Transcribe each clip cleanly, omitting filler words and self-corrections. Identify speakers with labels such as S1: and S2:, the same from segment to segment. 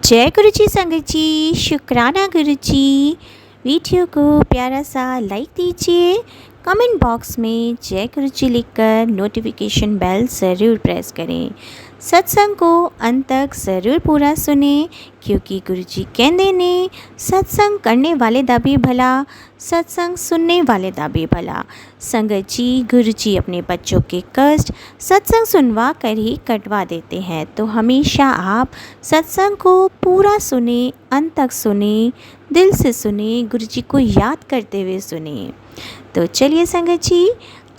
S1: जय गुरु जी संगत जी, शुक्राना गुरु जी। वीडियो को प्यारा सा लाइक दीजिए, कमेंट बॉक्स में जय गुरु जी लिखकर नोटिफिकेशन बेल ज़रूर प्रेस करें। सत्संग को अंत तक ज़रूर पूरा सुने, क्योंकि गुरु जी कहते ने सत्संग करने वाले दा भी भला, सत्संग सुनने वाले दा भी भला। संगत जी, गुरु जी अपने बच्चों के कष्ट सत्संग सुनवा कर ही कटवा देते हैं, तो हमेशा आप सत्संग को पूरा सुने, अंत तक सुने, दिल से सुने, गुरु जी को याद करते हुए सुने। तो चलिए संगत जी,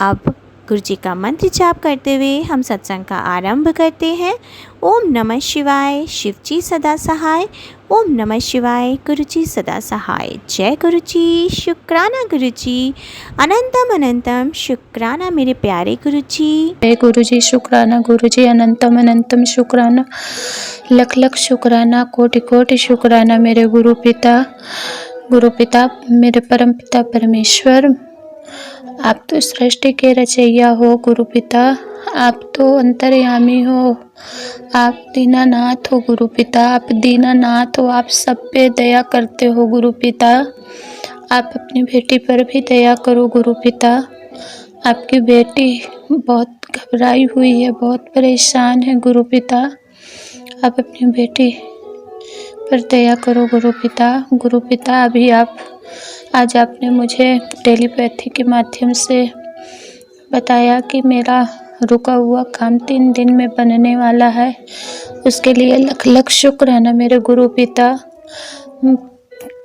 S1: अब गुरु जी का मंत्र जाप करते हुए हम सत्संग का आरंभ करते हैं। ओम नमः शिवाय, शिव जी सदा सहाय। ओम नमः शिवाय, गुरु जी सदा सहाय। जय गुरु जी, शुक्राना गुरु जी, अनंतम अनंतम शुक्राना मेरे प्यारे गुरु जी।
S2: जय गुरु जी, शुक्राना गुरु जी, अनंतम अनंतम शुक्राना, लख लख शुक्राना, कोटि कोटि शुक्राना मेरे गुरु पिता मेरे परम पिता परमेश्वर। आप तो सृष्टि के रचैया हो गुरु पिता, आप तो अंतर्यामी हो, आप दीनानाथ हो गुरु पिता, आप दीनानाथ हो, आप सब पे दया करते हो गुरु पिता। आप अपनी बेटी पर भी दया करो गुरु पिता। आपकी बेटी बहुत घबराई हुई है, बहुत परेशान है गुरु पिता। आप अपनी बेटी पर दया करो गुरु पिता। गुरु पिता, अभी आज आपने मुझे टेलीपैथी के माध्यम से बताया कि मेरा रुका हुआ काम 3 दिन में बनने वाला है। उसके लिए लख लख शुक्र है ना मेरे गुरु पिता।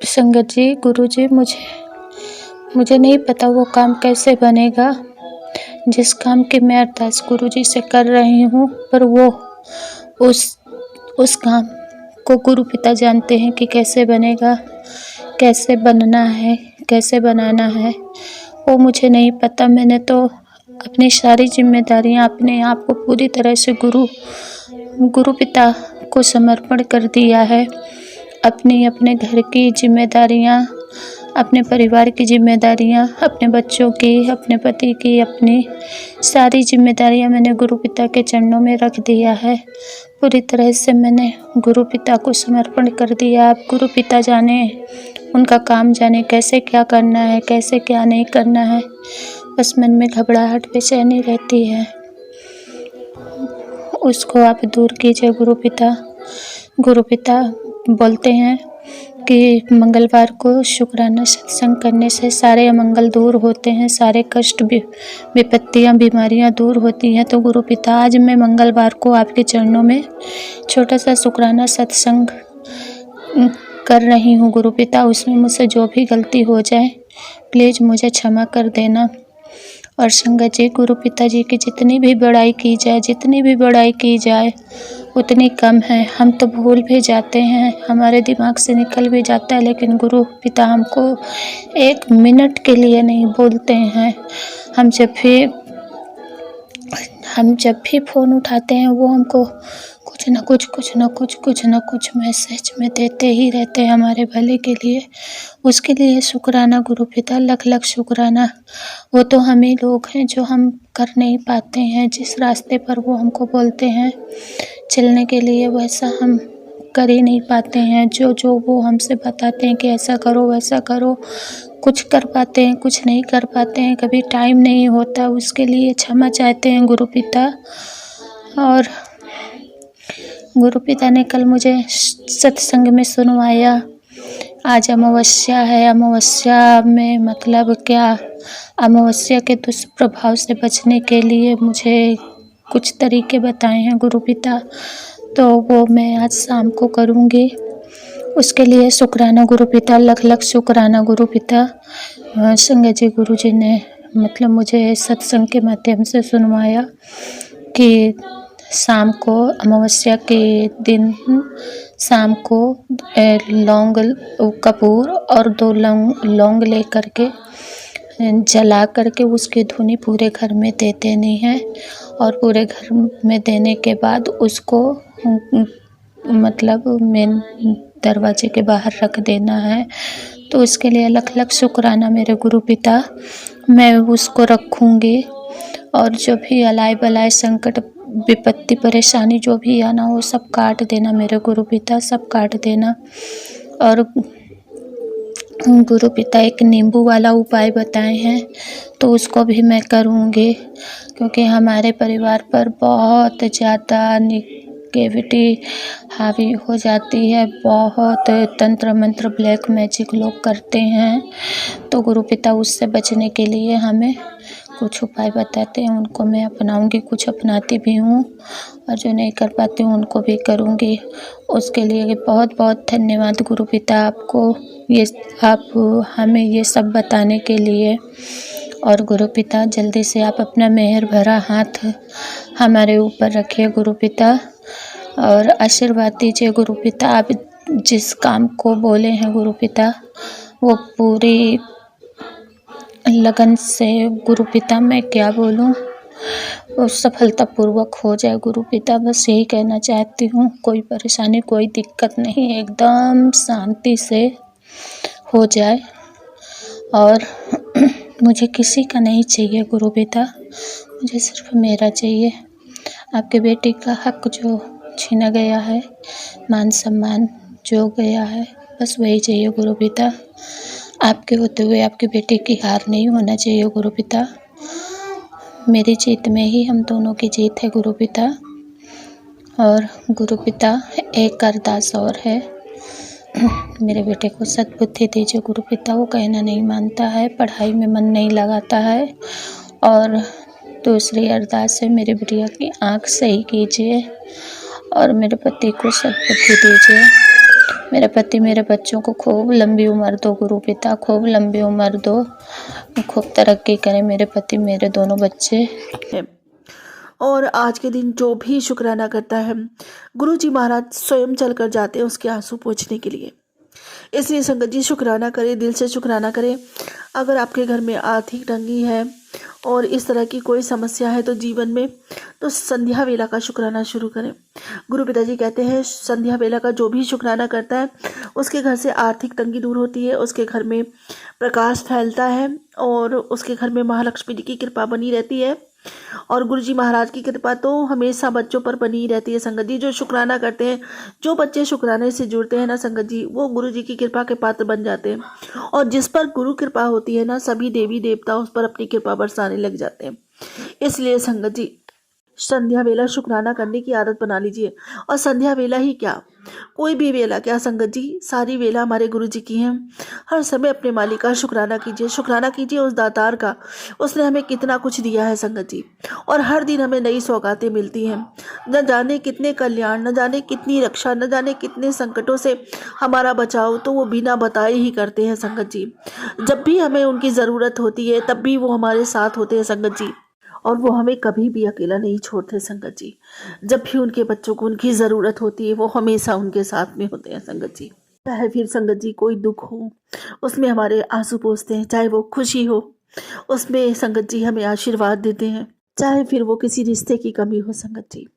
S2: संगत जी, गुरु जी, मुझे नहीं पता वो काम कैसे बनेगा, जिस काम की मैं अरदास गुरु जी से कर रही हूँ, पर वो उस काम को गुरु पिता जानते हैं कि कैसे बनेगा, कैसे बनना है, कैसे बनाना है, वो मुझे नहीं पता। मैंने तो अपनी सारी जिम्मेदारियाँ अपने आप को पूरी तरह से गुरु पिता को समर्पण कर दिया है। अपने घर की जिम्मेदारियाँ, अपने परिवार की जिम्मेदारियाँ, अपने बच्चों की, अपने पति की, अपनी सारी जिम्मेदारियाँ मैंने गुरु पिता के चरणों में रख दिया है। पूरी तरह से मैंने गुरु पिता को समर्पण कर दिया। आप गुरु पिता जाने, उनका काम जाने, कैसे क्या करना है, कैसे क्या नहीं करना है। बस मन में घबराहट बेचैनी रहती है, उसको आप दूर कीजिए गुरु पिता। गुरु पिता बोलते हैं कि मंगलवार को शुक्राना सत्संग करने से सारे अमंगल दूर होते हैं, सारे कष्ट विपत्तियाँ बीमारियाँ दूर होती हैं। तो गुरु पिता, आज मैं मंगलवार को आपके चरणों में छोटा सा शुक्राना सत्संग कर रही हूँ गुरु पिता। उसमें मुझसे जो भी गलती हो जाए प्लीज़ मुझे क्षमा कर देना। और संगत जी, गुरु पिता जी की जितनी भी बड़ाई की जाए उतनी कम है। हम तो भूल भी जाते हैं, हमारे दिमाग से निकल भी जाता है, लेकिन गुरु पिता हमको 1 मिनट के लिए नहीं भूलते हैं। हम जब भी फ़ोन उठाते हैं, वो हमको कुछ न कुछ मैसेज में देते ही रहते हैं हमारे भले के लिए। उसके लिए शुक्राना गुरु पिता, लख लख शुक्राना। वो तो हम ही लोग हैं जो हम कर नहीं पाते हैं। जिस रास्ते पर वो हमको बोलते हैं चलने के लिए, वैसा हम कर ही नहीं पाते हैं। जो वो हमसे बताते हैं कि ऐसा करो वैसा करो, कुछ कर पाते हैं, कुछ नहीं कर पाते हैं, कभी टाइम नहीं होता। उसके लिए क्षमा चाहते हैं गुरु पिता। और गुरु पिता ने कल मुझे सत्संग में सुनवाया, आज अमावस्या है। अमावस्या में मतलब क्या, अमावस्या के दुष्प्रभाव से बचने के लिए मुझे कुछ तरीके बताए हैं गुरु पिता, तो वो मैं आज शाम को करूँगी। उसके लिए शुक्राना गुरु पिता, लख लख शुक्राना गुरु पिता। संगत जी, गुरु जी ने मतलब मुझे सत्संग के माध्यम से सुनवाया कि शाम को, अमावस्या के दिन शाम को लौंग, कपूर और 2 लौंग लेकर के जला करके उसकी धुनी पूरे घर में दे देनी है। और पूरे घर में देने के बाद उसको मतलब मेन दरवाजे के बाहर रख देना है। तो उसके लिए लख लख शुक्राना मेरे गुरु पिता। मैं उसको रखूँगी और जो भी अलाय बलाय संकट विपत्ति परेशानी जो भी आना हो सब काट देना मेरे गुरु पिता, सब काट देना। और गुरु पिता एक नींबू वाला उपाय बताए हैं तो उसको भी मैं करूँगी, क्योंकि हमारे परिवार पर बहुत ज़्यादा नेगेटिविटी हावी हो जाती है। बहुत तंत्र मंत्र ब्लैक मैजिक लोग करते हैं, तो गुरु पिता उससे बचने के लिए हमें कुछ उपाय बताते हैं, उनको मैं अपनाऊंगी, कुछ अपनाती भी हूँ और जो नहीं कर पाती हूँ उनको भी करूँगी। उसके लिए बहुत बहुत धन्यवाद गुरु पिता आपको, ये आप हमें ये सब बताने के लिए। और गुरु पिता जल्दी से आप अपना मेहर भरा हाथ हमारे ऊपर रखिए गुरु पिता, और आशीर्वाद दीजिए गुरु पिता। आप जिस काम को बोले हैं गुरु पिता वो पूरी लगन से गुरु पिता, मैं क्या बोलूँ, वो सफलतापूर्वक हो जाए गुरु पिता, बस यही कहना चाहती हूँ। कोई परेशानी कोई दिक्कत नहीं, एकदम शांति से हो जाए। और मुझे किसी का नहीं चाहिए गुरु पिता, मुझे सिर्फ मेरा चाहिए। आपके बेटे का हक जो छीना गया है, मान सम्मान जो गया है, बस वही चाहिए गुरु पिता। आपके होते हुए आपके बेटे की हार नहीं होना चाहिए गुरु पिता। मेरी जीत में ही हम दोनों की जीत है गुरु पिता। और गुरु पिता एक अरदास और है, मेरे बेटे को सद्बुद्धि दीजिए गुरु पिता। वो कहना नहीं मानता है, पढ़ाई में मन नहीं लगाता है। और दूसरी अरदास है, मेरे बिटिया की आँख सही कीजिए और मेरे पति को सद्बुद्धि दीजिए। मेरे पति मेरे बच्चों को खूब लंबी उम्र दो गुरु पिता, खूब लंबी उम्र दो, खूब तरक्की करें मेरे पति, मेरे दोनों बच्चे।
S3: है। और आज के दिन जो भी शुक्राना करता है, गुरु जी महाराज स्वयं चल कर जाते हैं उसके आंसू पोंछने के लिए। इसलिए संगत जी शुक्राना करें, दिल से शुक्राना करें। अगर आपके घर में आर्थिक तंगी है और इस तरह की कोई समस्या है तो जीवन में, तो संध्या वेला का शुक्राना शुरू करें। गुरु पिताजी कहते हैं संध्या वेला का जो भी शुक्राना करता है उसके घर से आर्थिक तंगी दूर होती है, उसके घर में प्रकाश फैलता है और उसके घर में महालक्ष्मी जी की कृपा बनी रहती है। और गुरु जी महाराज की कृपा तो हमेशा बच्चों पर बनी रहती है संगत जी। जो शुक्राना करते हैं, जो बच्चे शुक्राने से जुड़ते हैं ना संगत जी, वो गुरु जी की कृपा के पात्र बन जाते हैं। और जिस पर गुरु कृपा होती है ना, सभी देवी देवता उस पर अपनी कृपा बरसाने लग जाते हैं। इसलिए संगत जी संध्या वेला शुक्राना करने की आदत बना लीजिए। और संध्या वेला ही क्या, कोई भी वेला क्या संगत जी, सारी वेला हमारे गुरु जी की हैं। हर समय अपने मालिक का शुक्राना कीजिए, शुक्राना कीजिए उस दातार का, उसने हमें कितना कुछ दिया है संगत जी। और हर दिन हमें नई सौगातें मिलती हैं, न जाने कितने कल्याण, न जाने कितनी रक्षा, न जाने कितने संकटों से हमारा बचाव तो वो बिना बताए ही करते हैं संगत जी। जब भी हमें उनकी ज़रूरत होती है तब भी वो हमारे साथ होते हैं संगत जी, और वो हमें कभी भी अकेला नहीं छोड़ते संगत जी। जब भी उनके बच्चों को उनकी ज़रूरत होती है वो हमेशा उनके साथ में होते हैं संगत जी। चाहे फिर संगत जी कोई दुख हो उसमें हमारे आंसू पोंछते हैं, चाहे वो खुशी हो उसमें संगत जी हमें आशीर्वाद देते हैं, चाहे फिर वो किसी रिश्ते की कमी हो संगत जी,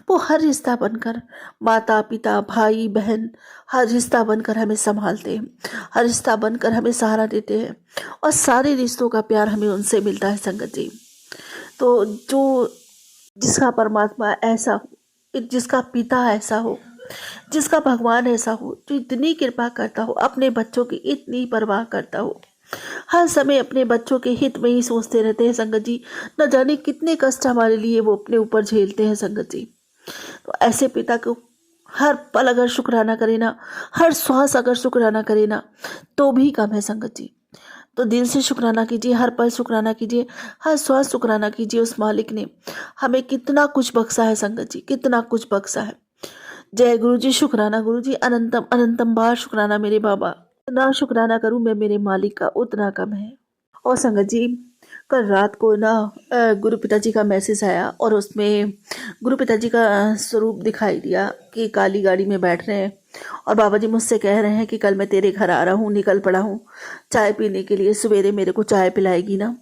S3: वो हर रिश्ता बनकर, माता पिता भाई बहन, हर रिश्ता बनकर हमें संभालते हैं, हर रिश्ता बनकर हमें सहारा देते हैं। और सारे रिश्तों का प्यार हमें उनसे मिलता है संगत जी। तो जो जिसका परमात्मा ऐसा हो, जिसका पिता ऐसा हो, जिसका भगवान ऐसा हो, जो इतनी कृपा करता हो, अपने बच्चों की इतनी परवाह करता हो, हर समय अपने बच्चों के हित में ही सोचते रहते हैं संगत जी। न जाने कितने कष्ट हमारे लिए वो अपने ऊपर झेलते हैं संगत जी। तो ऐसे पिता को हर पल अगर शुक्राना करे ना, हर श्वास अगर शुक्राना करे ना, तो भी कम है संगत जी। तो दिल से शुक्राना कीजिए, हर पल शुक्राना कीजिए, हर श्वास शुक्राना कीजिए। उस मालिक ने हमें कितना कुछ बख्शा है संगत जी, कितना कुछ बख्शा है। जय गुरु जी, शुक्राना गुरु जी, अनंतम अनंतम बार शुक्राना मेरे बाबा। ना शुक्राना करूं मैं मेरे मालिक का उतना कम है। और संगत जी कल रात को ना गुरु पिताजी का मैसेज आया और उसमें गुरु पिताजी का स्वरूप दिखाई दिया कि काली गाड़ी में बैठ रहे हैं और बाबा जी मुझसे कह रहे हैं कि कल मैं तेरे घर आ रहा हूँ, निकल पड़ा हूँ चाय पीने के लिए, सवेरे मेरे को चाय पिलाएगी ना।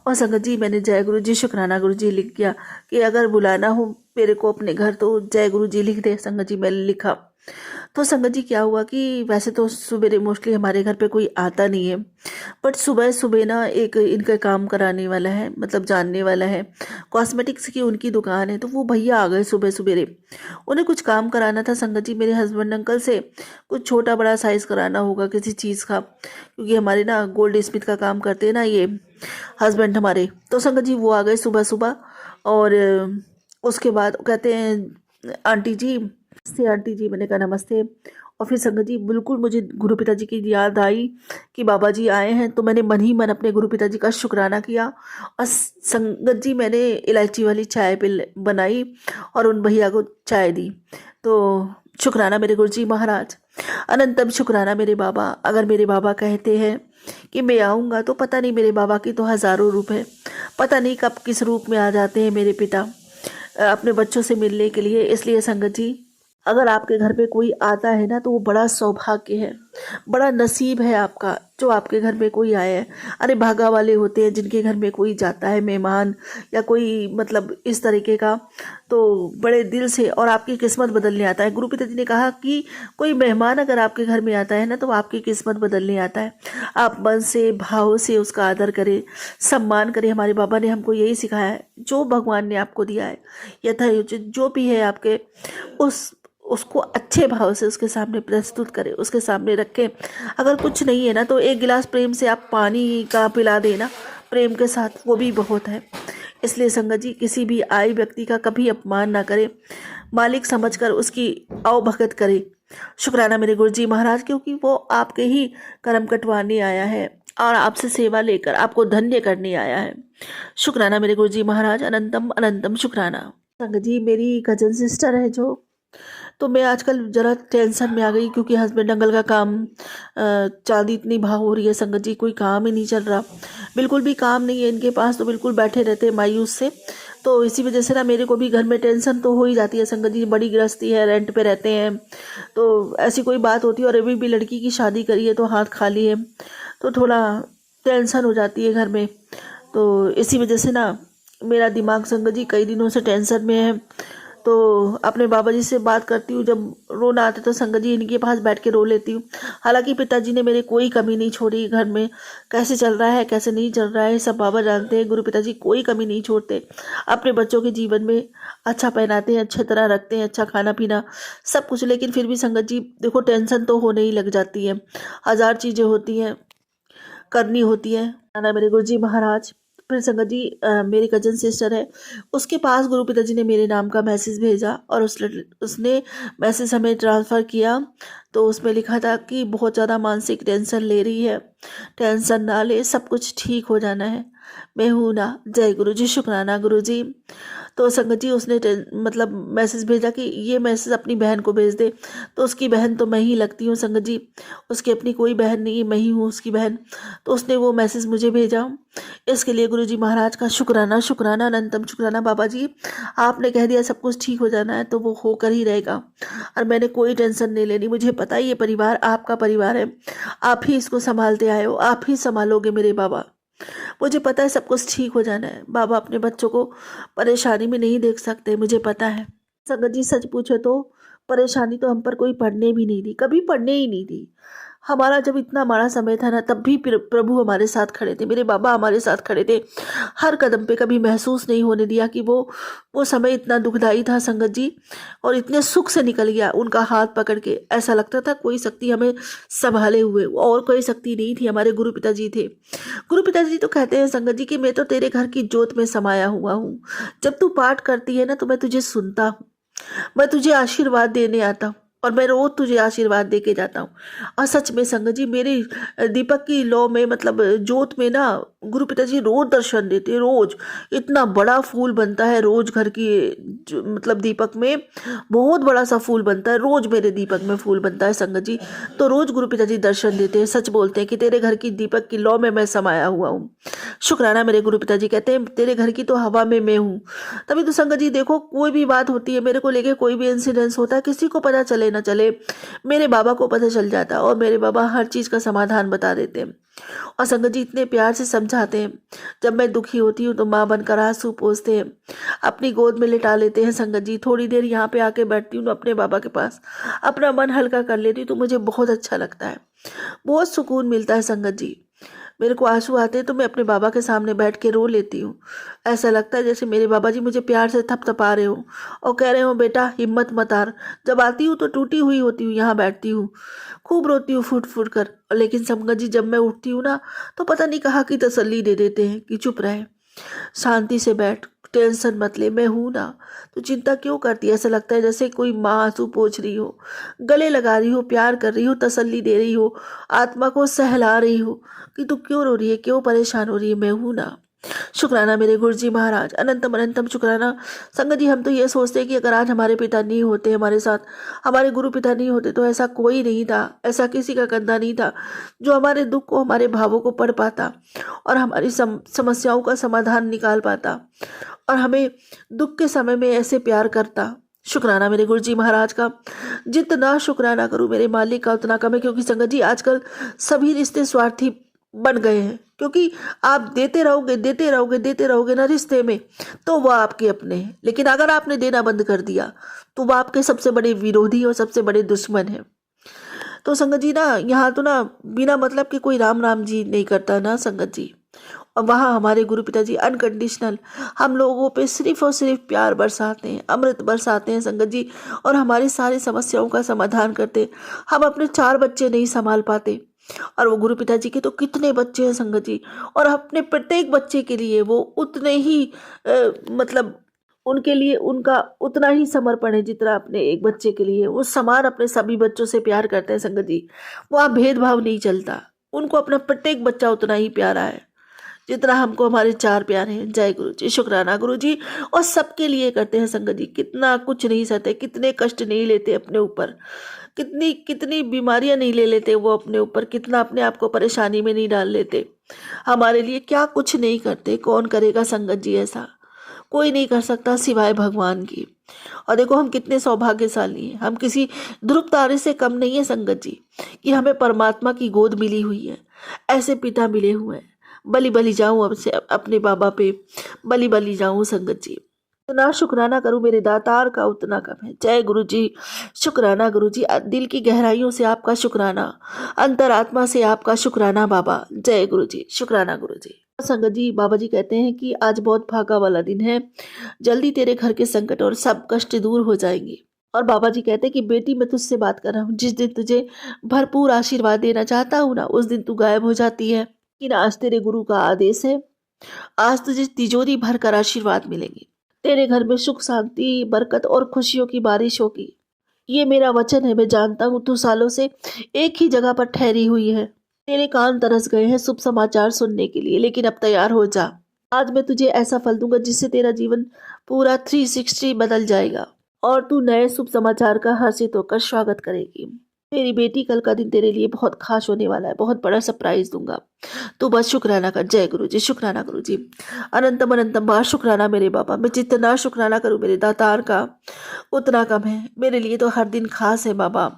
S3: और संगत जी मैंने जय गुरु जी शुक्राना गुरु जी लिख दिया कि अगर बुलाना हो मेरे को अपने घर तो जय गुरु जी लिख दे। संगत जी मैंने लिखा तो संगत जी क्या हुआ कि वैसे तो सुबेरे मोस्टली हमारे घर पे कोई आता नहीं है, बट सुबह सुबह ना एक इनका काम कराने वाला है, मतलब जानने वाला है, कॉस्मेटिक्स की उनकी दुकान है, तो वो भैया आ गए सुबह सुबेरे। उन्हें कुछ काम कराना था संगत जी मेरे हस्बैंड अंकल से, कुछ छोटा बड़ा साइज़ कराना होगा किसी चीज़ का, क्योंकि हमारे ना गोल्ड स्मिथ का काम करते हैं ना ये हस्बैंड हमारे। तो संगत जी वो आ गए सुबह सुबह, और उसके बाद कहते हैं आंटी जी, नमस्ते आंटी जी। मैंने कहा नमस्ते। और फिर संगत जी बिल्कुल मुझे गुरु पिताजी की याद आई कि बाबा जी आए हैं, तो मैंने मन ही मन अपने गुरु पिताजी का शुक्राना किया। और संगत जी मैंने इलायची वाली चाय बनाई और उन भैया को चाय दी। तो शुक्राना मेरे गुरु जी महाराज, अनंतम शुक्राना मेरे बाबा। अगर मेरे बाबा कहते हैं कि मैं आऊँगा, तो पता नहीं मेरे बाबा की तो हज़ारों रूप है, पता नहीं कब किस रूप में आ जाते हैं मेरे पिता अपने बच्चों से मिलने के लिए। इसलिए संगत जी अगर आपके घर पे कोई आता है ना, तो वो बड़ा सौभाग्य है, बड़ा नसीब है आपका जो आपके घर में कोई आया है। अरे भागा वाले होते हैं जिनके घर में कोई जाता है मेहमान या कोई मतलब इस तरीके का, तो बड़े दिल से और आपकी किस्मत बदलने आता है। गुरु पिताजी ने कहा कि कोई मेहमान अगर आपके घर में आता है ना, तो आपकी किस्मत बदलने आता है। आप मन से भाव से उसका आदर करें, सम्मान करें। हमारे बाबा ने हमको यही सिखाया है, जो भगवान ने आपको दिया है यथायोचित जो भी है आपके, उसको अच्छे भाव से उसके सामने प्रस्तुत करें, उसके सामने रखें। अगर कुछ नहीं है ना, तो एक गिलास प्रेम से आप पानी का पिला देना प्रेम के साथ, वो भी बहुत है। इसलिए संगत जी किसी भी आए व्यक्ति का कभी अपमान ना करें, मालिक समझकर उसकी अवभगत करें। शुक्राना मेरे गुरु जी महाराज, क्योंकि वो आपके ही कर्म कटवाने आया है और आपसे सेवा लेकर आपको धन्य करने आया है। शुक्राना मेरे गुरु जी महाराज, अनंतम अनंतम शुक्राना। संगत जी मेरी कजन सिस्टर है जो, तो मैं आजकल ज़रा टेंशन में आ गई, क्योंकि हस्बैंड अंकल का काम चांदी इतनी भाव हो रही है संगत जी, कोई काम ही नहीं चल रहा, बिल्कुल भी काम नहीं है इनके पास, तो बिल्कुल बैठे रहते हैं मायूस से। तो इसी वजह से ना मेरे को भी घर में टेंशन तो हो ही जाती है संगत जी। बड़ी गृहस्थी है, रेंट पे रहते हैं, तो ऐसी कोई बात होती है, और अभी भी लड़की की शादी करी है तो हाथ खाली है, तो थोड़ा टेंशन हो जाती है घर में। तो इसी वजह से ना मेरा दिमाग संगत जी कई दिनों से टेंशन में है। तो अपने बाबा जी से बात करती हूँ, जब रोना आता है तो संगत जी इनके पास बैठ के रो लेती हूँ। हालांकि पिताजी ने मेरे कोई कमी नहीं छोड़ी, घर में कैसे चल रहा है कैसे नहीं चल रहा है सब बाबा जानते हैं। गुरु पिताजी कोई कमी नहीं छोड़ते, अपने बच्चों के जीवन में अच्छा पहनाते हैं, अच्छी तरह रखते हैं, अच्छा खाना पीना सब कुछ। लेकिन फिर भी संगत जी देखो टेंशन तो होने ही लग जाती है, हज़ार चीज़ें होती हैं करनी होती है ना मेरे गुरु जी महाराज। फिर संगत जी मेरी कजन सिस्टर है, उसके पास गुरु पिताजी ने मेरे नाम का मैसेज भेजा, और उसने मैसेज हमें ट्रांसफ़र किया। तो उसमें लिखा था कि बहुत ज़्यादा मानसिक टेंशन ले रही है, टेंशन ना ले, सब कुछ ठीक हो जाना है, मैं हूँ ना। जय गुरु जी, शुक्राना गुरु जी। तो संगत जी उसने मतलब मैसेज भेजा कि ये मैसेज अपनी बहन को भेज दे। तो उसकी बहन तो मैं ही लगती हूँ संगत जी, उसकी अपनी कोई बहन नहीं है, मैं ही हूँ उसकी बहन। तो उसने वो मैसेज मुझे भेजा, इसके लिए गुरु जी महाराज का शुक्राना, शुक्राना अनंतम शुक्राना। बाबा जी आपने कह दिया सब कुछ ठीक हो जाना है, तो वो होकर ही रहेगा, और मैंने कोई टेंशन नहीं लेनी। मुझे पता है ये परिवार आपका परिवार है, आप ही इसको संभालते आए हो, आप ही संभालोगे मेरे बाबा। मुझे पता है सब कुछ ठीक हो जाना है। बाबा अपने बच्चों को परेशानी में नहीं देख सकते, मुझे पता है। संगत जी सच पूछो तो परेशानी तो हम पर कोई पड़ने भी नहीं दी, कभी पड़ने ही नहीं दी। हमारा जब इतना बड़ा समय था ना, तब भी प्रभु हमारे साथ खड़े थे, मेरे बाबा हमारे साथ खड़े थे हर कदम पे। कभी महसूस नहीं होने दिया कि वो समय इतना दुखदाई था संगत जी, और इतने सुख से निकल गया उनका हाथ पकड़ के। ऐसा लगता था कोई शक्ति हमें संभाले हुए, और कोई शक्ति नहीं थी, हमारे गुरु पिताजी थे। गुरु पिताजी तो कहते हैं संगत जी कि मैं तो तेरे घर की जोत में समाया हुआ हूँ, जब तू पाठ करती है ना तो मैं तुझे सुनता हूँ, मैं तुझे आशीर्वाद देने आता हूँ, और मैं रोज तुझे आशीर्वाद दे के जाता हूँ। और सच में संगत जी मेरी दीपक की लौ में मतलब जोत में ना गुरु पिताजी रोज दर्शन देते, रोज इतना बड़ा फूल बनता है रोज घर की मतलब दीपक में बहुत बड़ा सा फूल बनता है, रोज मेरे दीपक में फूल बनता है संगत जी। तो रोज गुरु पिताजी दर्शन देते हैं, सच बोलते हैं कि तेरे घर की दीपक की लौ में मैं समाया हुआ हूँ। शुक्राना मेरे गुरु पिताजी, कहते हैं तेरे घर की तो हवा में मैं हूँ। तभी तो संगत जी देखो कोई भी बात होती है मेरे को लेके, कोई भी इंसिडेंस होता है, किसी को पता चले ना चले, मेरे बाबा को पता चल जाता है, और मेरे बाबा हर चीज़ का समाधान बता देते हैं। और संगत जी इतने प्यार से समझाते हैं। जब मैं दुखी होती हूँ तो माँ बनकर आंसू पोंछते हैं, अपनी गोद में लिटा लेते हैं। संगत जी थोड़ी देर यहाँ पे आके बैठती हूँ अपने बाबा के पास, अपना मन हल्का कर लेती हूँ तो मुझे बहुत अच्छा लगता है, बहुत सुकून मिलता है। संगत जी मेरे को आंसू आते हैं तो मैं अपने बाबा के सामने बैठ के रो लेती हूँ। ऐसा लगता है जैसे मेरे बाबा जी मुझे प्यार से थपथपा रहे हो और कह रहे हो बेटा हिम्मत मत हार। जब आती हूँ तो टूटी हुई होती हूँ, यहाँ बैठती हूँ, खूब रोती हूँ फूट फूट कर। लेकिन संगत जी जब मैं उठती हूँ ना तो पता नहीं कहाँ की तसल्ली दे देते हैं कि चुप रहे, शांति से बैठ, टेंशन मत ले, मैं हूं ना, तो चिंता क्यों करती है। ऐसा लगता है जैसे कोई माँ आंसू पोंछ रही हो, गले लगा रही हो, प्यार कर रही हो, तसल्ली दे रही हो, आत्मा को सहला रही हो कि तू क्यों रो रही है, क्यों परेशान हो रही है, मैं हूं ना। शुक्राना मेरे गुरु जी महाराज, अनंतम अनंतम शुक्राना। संगत जी हम तो ये सोचते हैं कि अगर आज हमारे पिता नहीं होते हमारे साथ, हमारे गुरु पिता नहीं होते तो ऐसा कोई नहीं था, ऐसा किसी का कंधा नहीं था जो हमारे दुख को, हमारे भावों को पढ़ पाता और हमारी समस्याओं का समाधान निकाल पाता और हमें दुख के समय में ऐसे प्यार करता। शुक्राना मेरे गुरु जी महाराज का, जितना शुक्राना करूं मेरे मालिक का उतना कम है। क्योंकि संगत जी आजकल सभी रिश्ते स्वार्थी बन गए हैं, क्योंकि आप देते रहोगे देते रहोगे देते रहोगे ना रिश्ते में तो वह आपके अपने हैं, लेकिन अगर आपने देना बंद कर दिया तो वह आपके सबसे बड़े विरोधी और सबसे बड़े दुश्मन है। तो संगत जी ना यहाँ तो ना बिना मतलब के कोई राम राम जी नहीं करता ना संगत जी। और वहाँ हमारे गुरु पिताजी अनकंडीशनल हम लोगों पे सिर्फ और सिर्फ प्यार बरसाते हैं, अमृत बरसाते हैं संगत जी, और हमारी सारी समस्याओं का समाधान करते हैं। हम अपने 4 बच्चे नहीं संभाल पाते और वो गुरु पिताजी के तो कितने बच्चे हैं संगत जी, और अपने प्रत्येक बच्चे के लिए वो उतने ही मतलब उनके लिए उनका उतना ही समर्पण है जितना अपने एक बच्चे के लिए। वो समान अपने सभी बच्चों से प्यार करते हैं संगत जी, वहाँ भेदभाव नहीं चलता, उनको अपना प्रत्येक बच्चा उतना ही प्यारा है जितना हमको हमारे 4 प्यारे हैं। जय गुरु जी, शुक्राना गुरु जी। और सबके लिए करते हैं संगत जी, कितना कुछ नहीं सहते, कितने कष्ट नहीं लेते अपने ऊपर, कितनी कितनी बीमारियां नहीं ले लेते वो अपने ऊपर, कितना अपने आप को परेशानी में नहीं डाल लेते, हमारे लिए क्या कुछ नहीं करते। कौन करेगा संगत जी ऐसा, कोई नहीं कर सकता सिवाय भगवान की। और देखो हम कितने सौभाग्यशाली हैं, हम किसी ध्रुव तारे से कम नहीं है संगत जी कि हमें परमात्मा की गोद मिली हुई है, ऐसे पिता मिले हुए हैं। बलि बलि जाऊं अब से अपने बाबा पे, बलि बलि जाऊं संगत जी। इतना शुक्राना करूं मेरे दातार का उतना कम है। जय गुरु जी, शुक्राना गुरु जी, दिल की गहराइयों से आपका शुक्राना, अंतरात्मा से आपका शुक्राना बाबा। जय गुरु जी, शुक्राना गुरु जी। संगत जी बाबा जी कहते हैं कि आज बहुत भागा वाला दिन है, जल्दी तेरे घर के संकट और सब कष्ट दूर हो जाएंगे। और बाबा जी कहते हैं कि बेटी मैं तुझसे बात कर रहा हूँ, जिस दिन तुझे भरपूर आशीर्वाद देना चाहता हूँ ना उस दिन तू गायब हो जाती है। कि ना आज तेरे गुरु का आदेश है, आज तुझे तिजोरी भर कर आशीर्वाद मिलेंगे, तेरे घर में सुख शांति बरकत और खुशियों की बारिश होगी। ये मेरा वचन है। मैं जानता हूँ तू सालों से एक ही जगह पर ठहरी हुई है, तेरे कान तरस गए हैं शुभ समाचार सुनने के लिए, लेकिन अब तैयार हो जा। आज मैं तुझे ऐसा फल दूंगा जिससे तेरा जीवन पूरा 360 बदल जाएगा और तू नए शुभ समाचार का हर्षित होकर स्वागत करेगी। मेरी बेटी कल का दिन तेरे लिए बहुत खास होने वाला है, बहुत बड़ा सरप्राइज दूंगा, तू बस शुक्राना कर। जय गुरु जी, शुक्राना गुरु जी, अनंतम अनंतम बार शुक्राना मेरे बाबा। मैं जितना शुक्राना करूं मेरे दातार का उतना कम है। मेरे लिए तो हर दिन खास है बाबा,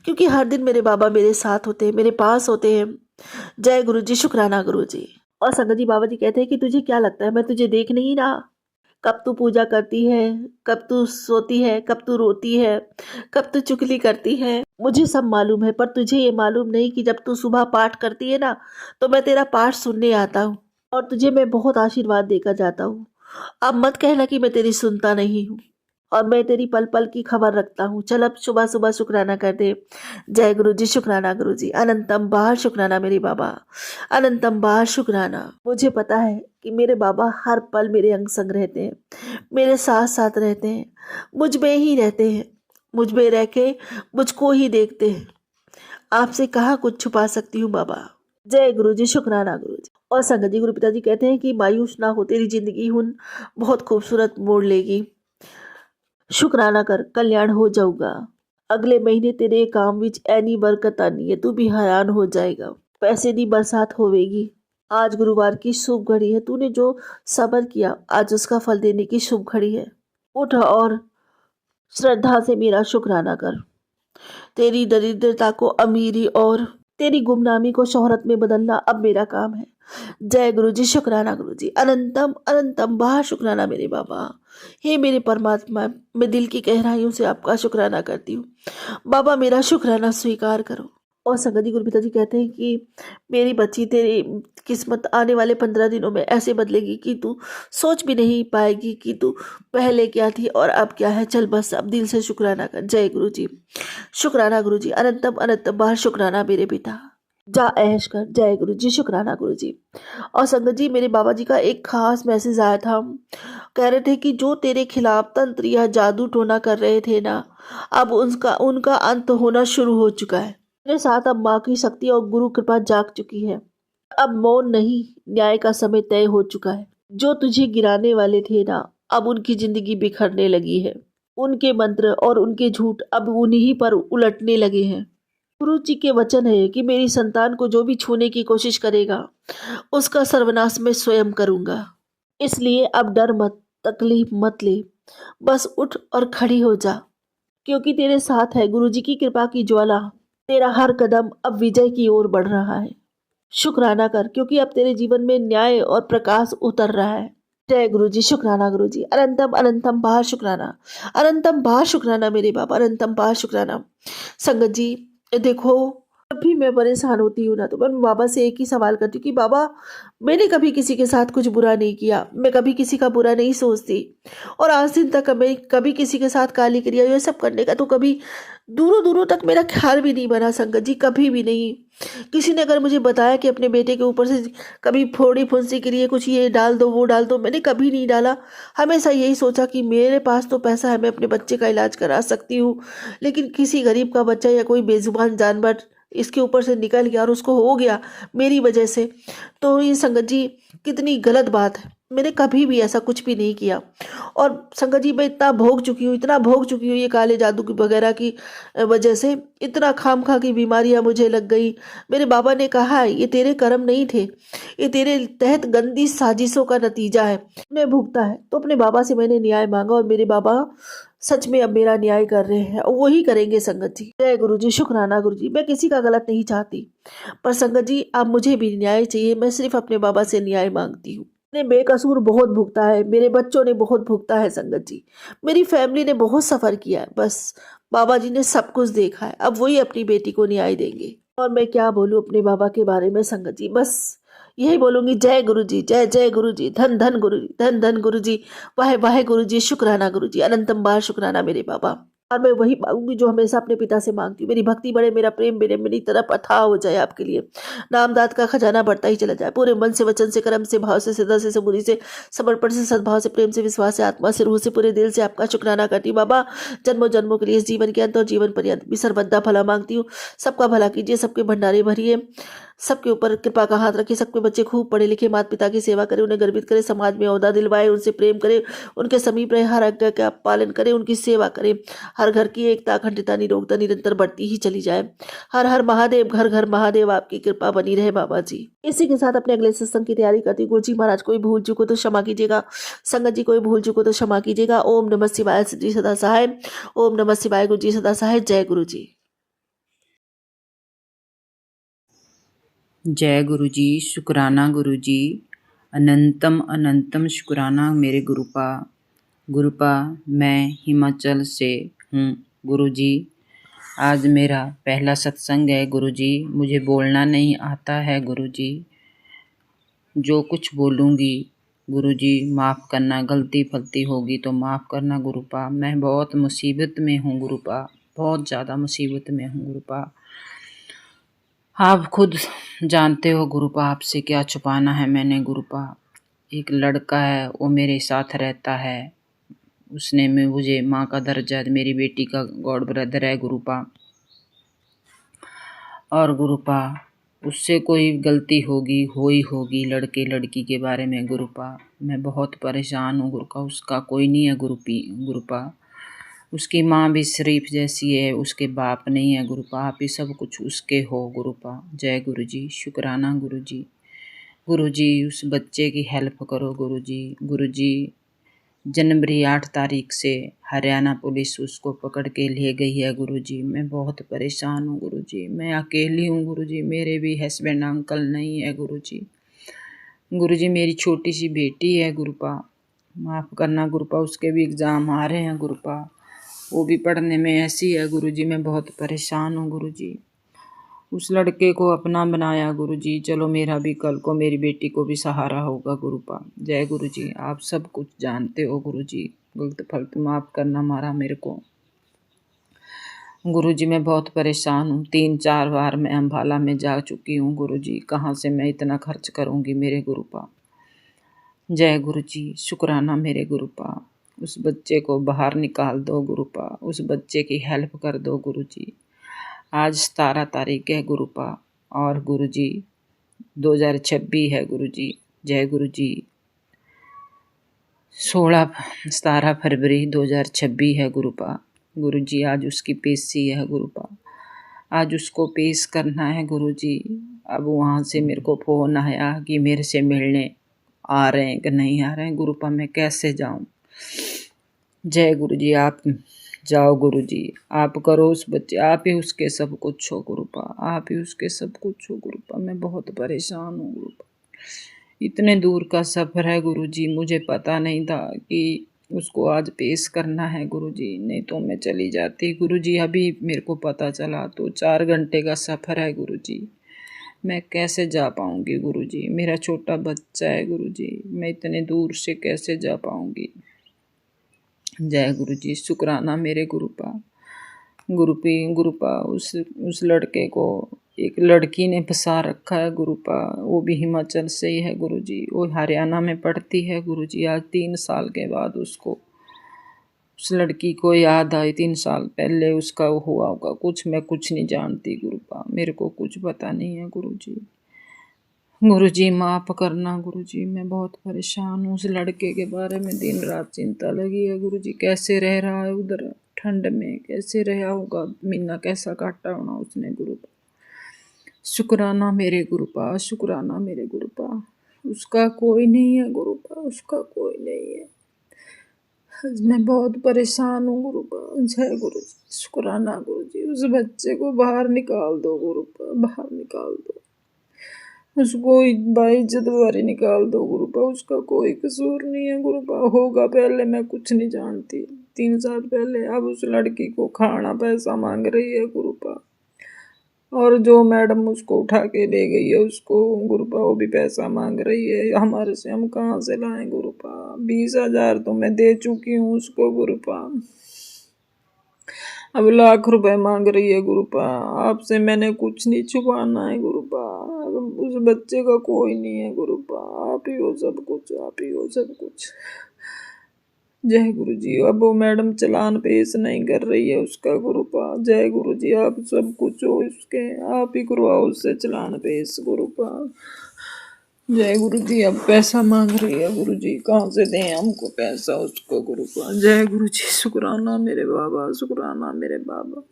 S3: क्योंकि हर दिन मेरे बाबा मेरे साथ होते हैं, मेरे पास होते हैं। जय गुरु जी, शुक्राना गुरु जी। और संगत जी बाबा जी कहते हैं कि तुझे क्या लगता है मैं तुझे देख नहीं रहा? कब तू पूजा करती है, कब तू सोती है, कब तू रोती है, कब तू चुगली करती है, मुझे सब मालूम है। पर तुझे ये मालूम नहीं कि जब तू सुबह पाठ करती है ना तो मैं तेरा पाठ सुनने आता हूँ और तुझे मैं बहुत आशीर्वाद देकर जाता हूँ। अब मत कहना कि मैं तेरी सुनता नहीं हूँ, और मैं तेरी पल पल की खबर रखता हूँ। चल अब सुबह सुबह शुक्राना कर दे। जय गुरु जी, शुक्राना गुरु जी, अनंतम बार शुक्राना मेरे बाबा, अनंतम बार शुक्राना। मुझे पता है कि मेरे बाबा हर पल मेरे अंग संग रहते हैं, मेरे साथ साथ रहते हैं, मुझ में ही रहते हैं, मुझ में रह के मुझको ही देखते हैं। आपसे कहाँ कुछ छुपा सकती हूँ बाबा। जय गुरु जी, शुक्राना गुरु जी। और संगत जी गुरु पिताजी कहते हैं कि मायूस ना हो, तेरी जिंदगी हुन बहुत खूबसूरत मोड़ लेगी। शुक्राना कर, कल्याण हो जाऊगा। अगले महीने तेरे काम विच ऐनी बरकत आनी है, तू भी हैरान हो जाएगा। पैसे दी बरसात होवेगी। आज गुरुवार की शुभ घड़ी है, तूने जो सब्र किया आज उसका फल देने की शुभ घड़ी है। उठ और श्रद्धा से मेरा शुक्राना कर। तेरी दरिद्रता को अमीरी और तेरी गुमनामी को शोहरत में बदलना अब मेरा काम है। जय गुरु जी, शुक्राना गुरु जी, अनंतम अनंतम बाहर शुक्राना मेरे बाबा। हे मेरे परमात्मा, मैं दिल की गहराइयों से आपका शुक्राना करती हूँ। बाबा मेरा शुक्राना स्वीकार करो। और संगत जी, गुरु पिताजी कहते हैं कि मेरी बच्ची, तेरी किस्मत आने वाले 15 दिनों में ऐसे बदलेगी कि तू सोच भी नहीं पाएगी कि तू पहले क्या थी और अब क्या है। चल बस अब दिल से शुक्राना कर। जय गुरु जी, शुक्राना गुरु जी, अनंतम अनंतम बार शुक्राना मेरे पिता। जा ऐश कर। जय गुरु जी, शुक्राना गुरु जी। और संगत जी, मेरे बाबा जी का एक खास मैसेज आया था। कह रहे थे कि जो तेरे खिलाफ तंत्र या जादू टोना कर रहे थे ना, अब उनका उनका अंत होना शुरू हो चुका है। मेरे साथ अब माँ की शक्ति और गुरु कृपा जाग चुकी है। अब मौन नहीं, न्याय का समय तय हो चुका है। जो तुझे गिराने वाले थे ना, अब उनकी जिंदगी बिखरने लगी है। उनके मंत्र और उनके झूठ अब उन्हीं पर उलटने लगे हैं। गुरु जी के वचन है कि मेरी संतान को जो भी छूने की कोशिश करेगा, उसका सर्वनाश मैं स्वयं करूंगा। इसलिए अब डर मत, तकलीफ मत ले, बस उठ और खड़ी हो जा, क्योंकि तेरे साथ है गुरु जी की कृपा की ज्वाला। तेरा हर कदम अब विजय की ओर बढ़ रहा है। शुक्राना कर, क्योंकि अब तेरे जीवन में न्याय और प्रकाश उतर रहा है। जय गुरु जी, शुक्राना गुरु जी, अनंतम अनंतम बाहर शुक्राना, अनंतम बाहर शुक्राना मेरे बाबा, अनंतम बाहर शुक्राना। संगत जी, देखो, जब भी मैं परेशान होती हूँ ना, तो मैं बाबा से एक ही सवाल करती हूँ कि बाबा, मैंने कभी किसी के साथ कुछ बुरा नहीं किया, मैं कभी किसी का बुरा नहीं सोचती, और आज दिन तक मैं कभी किसी के साथ काली क्रिया ये सब करने का तो कभी दूरों दूरों तक मेरा ख्याल भी नहीं बना। संगत जी, कभी भी नहीं। किसी ने अगर मुझे बताया कि अपने बेटे के ऊपर से कभी फोड़ी फुंसी के लिए कुछ ये डाल दो वो डाल दो, मैंने कभी नहीं डाला। हमेशा यही सोचा कि मेरे पास तो पैसा है, मैं अपने बच्चे का इलाज करा सकती हूँ, लेकिन किसी गरीब का बच्चा या कोई बेजुबान जानवर इसके ऊपर से निकल गया और उसको हो गया मेरी वजह से, तो ये संगत जी कितनी गलत बात है। मैंने कभी भी ऐसा कुछ भी नहीं किया। और संगत जी, मैं इतना भोग चुकी हूँ, इतना भोग चुकी हूँ ये काले जादू की वगैरह की वजह से। इतना खामखा की बीमारियां मुझे लग गई। मेरे बाबा ने कहा है ये तेरे कर्म नहीं थे, ये तेरे तहत गंदी साजिशों का नतीजा है, मैं भुगता है। तो अपने बाबा से मैंने न्याय मांगा और मेरे बाबा सच में अब मेरा न्याय कर रहे हैं और वही करेंगे। संगत जी, जय गुरु जी, शुक्राना गुरु जी। मैं किसी का गलत नहीं चाहती, पर संगत जी अब मुझे भी न्याय चाहिए। मैं सिर्फ अपने बाबा से न्याय मांगती हूँ। मैंने बेकसूर बहुत भुगता है, मेरे बच्चों ने बहुत भुगता है संगत जी, मेरी फैमिली ने बहुत सफर किया है। बस बाबा जी ने सब कुछ देखा है, अब वही अपनी बेटी को न्याय देंगे। और मैं क्या बोलूं अपने बाबा के बारे में संगत जी, बस यही बोलूंगी, जय गुरु जी, जय जय गुरु जी, धन धन गुरु जी, धन धन गुरु जी, वाहे वाहे गुरु जी, शुक्राना गुरु जी, अनंतम बार शुक्राना मेरे बाबा। और मैं वही मांगूंगी जो हमेशा अपने पिता से मांगती हूँ, मेरी भक्ति बढ़े, मेरा प्रेम बढ़े, मेरी तरफ अथाह हो जाए आपके लिए, नामदात का खजाना बढ़ता ही चला जाए। पूरे मन से, वचन से, कर्म से, भाव से, सदा से, सबूरी से, समर्पण से, सद्भाव से, प्रेम से, विश्वास से, आत्मा से, रूह से, पूरे दिल से आपका शुक्राना करती हूँ बाबा। जन्मों जन्मों के लिए, इस जीवन के अंत और जीवन पर्यंत भी सर्वदा भला मांगती हूँ। सबका भला कीजिए, सबके भंडारे भरिए, सबके ऊपर कृपा का हाथ रखिए, सबके बच्चे खूब पढ़े लिखे, माता पिता की सेवा करें, उन्हें गर्वित करें, समाज में ओहदा दिलवाए, उनसे प्रेम करें, उनके समीप रहे, हर आज्ञा का पालन करें, उनकी सेवा करें। हर घर की एकता, अखंडता, निरोगता निरंतर बढ़ती ही चली जाए। हर हर महादेव, घर घर महादेव, आपकी कृपा बनी रहे बाबा जी। इसी के साथ अपने अगले सत्संग की तैयारी करती हूँ। गुरु जी महाराज, कोई भूल चूको तो क्षमा कीजिएगा। संगत जी, कोई भूल चूको तो क्षमा कीजिएगा। ओम नमः शिवाय जी सदा सहाय, ओम नमः शिवाय गुरु जी सदा सहाय। जय गुरु जी।
S4: जय गुरु जी, शुक्राना गुरु जी, अनंतम अनंतम शुक्राना मेरे गुरुपा। मैं हिमाचल से हूँ गुरु जी। आज मेरा पहला सत्संग है गुरु जी। मुझे बोलना नहीं आता है गुरु जी। जो कुछ बोलूँगी गुरु जी माफ़ करना, गलती फलती होगी तो माफ़ करना गुरुपा। मैं बहुत मुसीबत में हूँ गुरुपा, बहुत ज़्यादा मुसीबत में हूँ गुरुपा। आप खुद जानते हो गुरुपा, आपसे क्या छुपाना है मैंने गुरुपा। एक लड़का है, वो मेरे साथ रहता है, उसने मुझे माँ का दर्जा, मेरी बेटी का गॉड ब्रदर है गुरुपा। और गुरुपा, उससे कोई गलती होगी लड़के लड़की के बारे में गुरुपा। मैं बहुत परेशान हूँ गुरुपा, उसका कोई नहीं है गुरुपा। उसकी माँ भी शरीफ जैसी है, उसके बाप नहीं है गुरुपा। आप ही सब कुछ उसके हो गुरुपा। जय गुरु जी, शुक्राना गुरु जी। गुरु जी, उस बच्चे की हेल्प करो गुरु जी। गुरु जी, जनवरी 8 तारीख से हरियाणा पुलिस उसको पकड़ के ले गई है गुरुजी। मैं बहुत परेशान हूँ गुरुजी, मैं अकेली हूँ गुरुजी, मेरे भी हस्बैंड अंकल नहीं है गुरुजी। गुरुजी मेरी छोटी सी बेटी है गुरुपा, माफ़ करना गुरुपा, उसके भी एग्ज़ाम आ रहे हैं गुरुपा, वो भी पढ़ने में ऐसी है गुरुजी। मैं बहुत परेशान हूँ गुरुजी। उस लड़के को अपना बनाया गुरुजी, चलो मेरा भी कल को मेरी बेटी को भी सहारा होगा गुरुपा। जय गुरुजी, आप सब कुछ जानते हो गुरुजी, गलत फलत माफ़ करना मारा मेरे को गुरुजी। मैं बहुत परेशान हूँ, 3-4 बार मैं अम्बाला में जा चुकी हूँ गुरुजी, कहाँ से मैं इतना खर्च करूँगी मेरे गुरुपा। जय गुरुजी, शुक्राना मेरे गुरुपा। उस बच्चे को बाहर निकाल दो गुरुपा, उस बच्चे की हेल्प कर दो गुरुजी। आज 17 तारीख है गुरुपा और गुरुजी 2026 है गुरुजी। जय गुरुजी। 17 फरवरी 2026 है गुरुपा। गुरुजी आज उसकी पेशी है गुरुपा, आज उसको पेश करना है गुरुजी। अब वहाँ से मेरे को फ़ोन आया कि मेरे से मिलने आ रहे हैं कि नहीं आ रहे हैं गुरुपा, मैं कैसे जाऊँ। जय गुरुजी, आप जाओ गुरुजी, आप करो उस बच्चे, आप ही उसके सब कुछ हो गुरुपा, आप ही उसके सब कुछ हो गुरुपा। मैं बहुत परेशान हूँ गुरुपा, इतने दूर का सफ़र है गुरुजी, मुझे पता नहीं था कि उसको आज पेश करना है गुरुजी, नहीं तो मैं चली जाती गुरुजी। अभी मेरे को पता चला तो 4 घंटे का सफ़र है गुरुजी, मैं कैसे जा पाऊँगी गुरुजी, मेरा छोटा बच्चा है गुरुजी, मैं इतने दूर से कैसे जा पाऊँगी। जय गुरुजी, शुक्राना मेरे गुरुपा। गुरुपा उस लड़के को एक लड़की ने फंसा रखा है गुरुपा, वो भी हिमाचल से ही है गुरुजी, वो हरियाणा में पढ़ती है गुरुजी। आज 3 साल के बाद उसको उस लड़की को याद आई, 3 साल पहले उसका वो हुआ होगा कुछ, मैं कुछ नहीं जानती गुरुपा, मेरे को कुछ पता नहीं है गुरुजी। गुरुजी माफ़ करना गुरुजी, मैं बहुत परेशान हूँ। उस लड़के के बारे में दिन रात चिंता लगी है गुरुजी, कैसे रह रहा है उधर ठंड में, कैसे रहा होगा, महीना कैसा काटा होना उसने गुरुपा। शुक्राना मेरे गुरुपा, शुक्राना मेरे गुरुपा। उसका कोई नहीं है गुरुपा, उसका कोई नहीं है। आज मैं बहुत परेशान हूँ गुरुपा। जय गुरुजी, शुक्राना गुरुजी। उस बच्चे को बाहर निकाल दो गुरुपा, बाहर निकाल दो उसको, बाइज्जत वारी निकाल दो गुरुपा, उसका कोई कसूर नहीं है गुरुपा। होगा पहले मैं कुछ नहीं जानती, 3 साल पहले। अब उस लड़की को खाना पैसा मांग रही है गुरुपा, और जो मैडम उसको उठा के ले गई है उसको गुरुपा, वो भी पैसा मांग रही है हमारे से, हम कहाँ से लाएं गुरुपा। 20,000 तो मैं दे चुकी हूँ उसको गुरुपा, अब लाख रुपए मांग रही है गुरुपा। आपसे मैंने कुछ नहीं छुपाना है गुरुपा, अब उस बच्चे का कोई नहीं है गुरुपा, आप ही हो सब कुछ, आप ही हो सब कुछ। जय गुरुजी, अब वो मैडम चालान पेश नहीं कर रही है उसका गुरुपा। जय गुरुजी, आप सब कुछ हो उसके, आप ही करवाओ उससे चालान पेश गुरुपा। जय गुरुजी, अब पैसा मांग रही है गुरुजी, कहाँ से दें हमको पैसा उसको गुरुपा। जय गुरुजी, शुक्राना मेरे बाबा, शुक्राना मेरे बाबा।